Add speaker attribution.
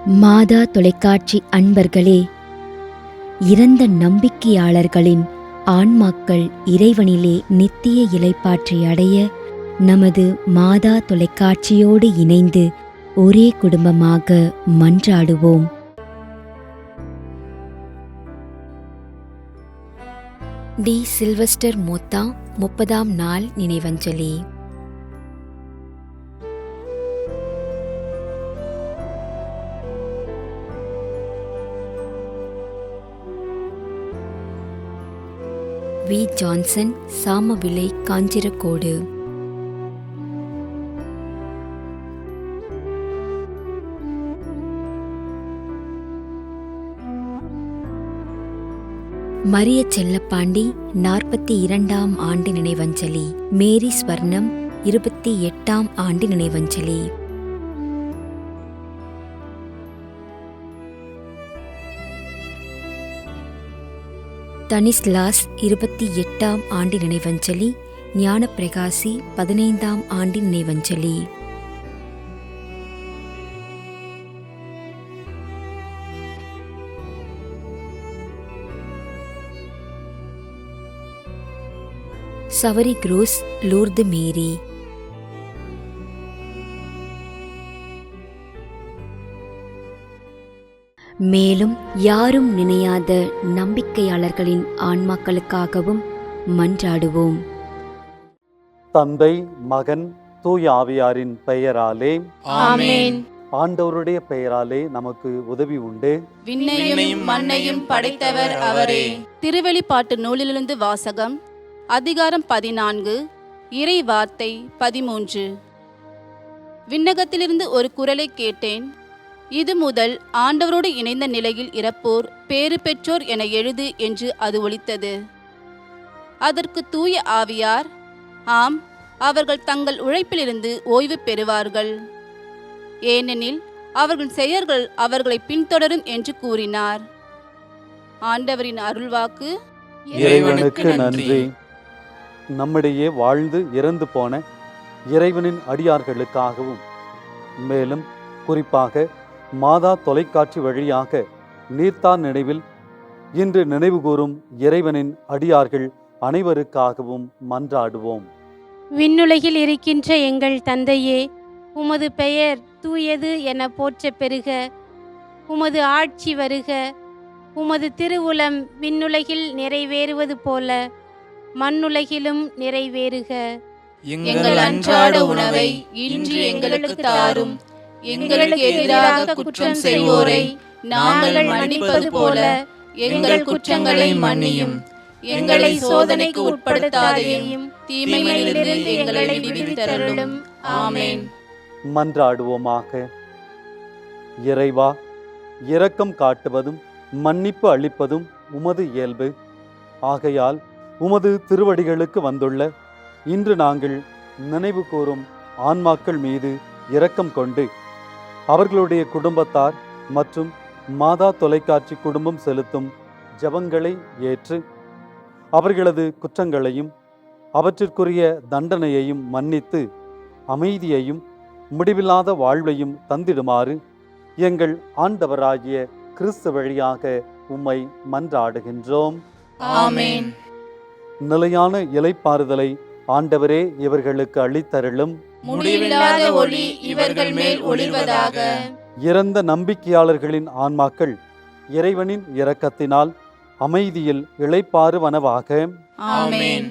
Speaker 1: மாதா தொலைக்காட்சி அன்பர்களே, இறந்த நம்பிக்கையாளர்களின் ஆன்மாக்கள் இறைவனிலே நித்திய இளைப்பாற்றி அடைய நமது மாதா தொலைக்காட்சியோடு இணைந்து ஒரே குடும்பமாக மன்றாடுவோம். டி. சில்வஸ்டர் மோத்தா 30ஆம் நாள் நினைவஞ்சலி. வி. ஜான்சன், சாமவிலை, காஞ்சிரக்கோடு. மரிய செல்லப்பாண்டி 42ஆம் ஆண்டு நினைவஞ்சலி. மேரி ஸ்வர்ணம் 28ஆம் ஆண்டு நினைவஞ்சலி. தனிஸ்லாஸ் 28ஆம் ஆண்டு நினைவஞ்சலி. ஞானப்பிரகாசி 15ஆம் ஆண்டு நினைவஞ்சலி. சவரி குரூஸ், லூர்து மேரி. மேலும் யாரும் நினையாத நம்பிக்கையாளர்களின் ஆன்மாக்களுக்காகவும் மன்றாடுவோம்.
Speaker 2: தந்தை, மகன், தூய ஆவியாரின் பெயராலே
Speaker 3: ஆமென்.
Speaker 2: ஆண்டவருடைய பெயராலே நமக்கு உதவி உண்டு.
Speaker 3: விண்ணையும் மண்ணையும் படைத்தவர் அவரே. திருவெளிப்பாட்டு நூலிலிருந்து வாசகம். அதிகாரம் 14, இறை வார்த்தை 13. விண்ணகத்திலிருந்து ஒரு குரலை கேட்டேன். இது முதல் ஆண்டவரோடு இணைந்த நிலையில் இறப்போர் பேறு பெற்றோர் என எழுது என்று அது ஒலித்தது. அதற்கு தூய ஆவியார், ஆம், அவர்கள் தங்கள் உழைப்பிலிருந்து ஓய்வு பெறுவார்கள், ஏனெனில் அவர்கள் செயல்கள் அவர்களை பின்தொடரும் என்று கூறினார். ஆண்டவரின் அருள்வாக்கு.
Speaker 2: இறைவனுக்கு நன்றி. நம்மிடையே வாழ்ந்து இறந்து போன இறைவனின் அடியார்களுக்காகவும், மேலும் குறிப்பாக மாதா தொலைக்காட்சி வழியாக நீர்த்தார் நினைவில் இன்று நினைவு கூறும் இறைவனின் அடியார்கள் அனைவருக்காகவும் மன்றாடுவோம்.
Speaker 4: விண்ணுலகில் இருக்கின்ற எங்கள் தந்தையே, உமது பெயர் தூயது என போற்ற பெறுக. உமது ஆட்சி வருக. உமது திருவுளம் விண்ணுலகில் நிறைவேறுவது போல மண்ணுலகிலும் நிறைவேறுக.
Speaker 3: எங்கள் அன்றாட உணவை இன்று எங்களுக்கு தாரும். எங்களுக்கு எதிராக குற்றம் செய்வோரை நாங்கள் மன்னிப்பது போல எங்கள் குற்றங்களை மன்னியும். எங்களை சோதனைக்கு உட்படுத்தாதையும் தீமையிலிருந்து எங்களை விடுவித்தருளும். ஆமென்.
Speaker 2: மன்றாடுவோமாக. இறைவா, இரக்கம் காட்டுவதும் மன்னிப்பு அளிப்பதும் உமது இயல்பு. ஆகையால் உமது திருவடிகளுக்கு வந்துள்ள இன்று நாங்கள் நினைவு கூறும் ஆன்மாக்கள் மீது இரக்கம் கொண்டு அவர்களுடைய குடும்பத்தார் மற்றும் மாதா தொலைக்காட்சி குடும்பம் செலுத்தும் ஜெபங்களை ஏற்று அவர்களது குற்றங்களையும் அவற்றிற்குரிய தண்டனையையும் மன்னித்து அமைதியையும் முடிவில்லாத வாழ்வையும் தந்திடுமாறு எங்கள் ஆண்டவராகிய கிறிஸ்து வழியாக உம்மை மன்றாடுகின்றோம்.
Speaker 3: ஆமென்.
Speaker 2: நிலையான இளைப்பாறுதலை ஆண்டவரே இவர்களுக்கு அளித்தருளும்.
Speaker 3: முடிவில்லாத ஒளி இவர்கள் மேல் ஒளிர்வதாக.
Speaker 2: இறந்த நம்பிக்கையாளர்களின் ஆன்மாக்கள் இறைவனின் இரக்கத்தினால் அமைதியில் இளைப்பாறுவனவாக.
Speaker 3: ஆமென்.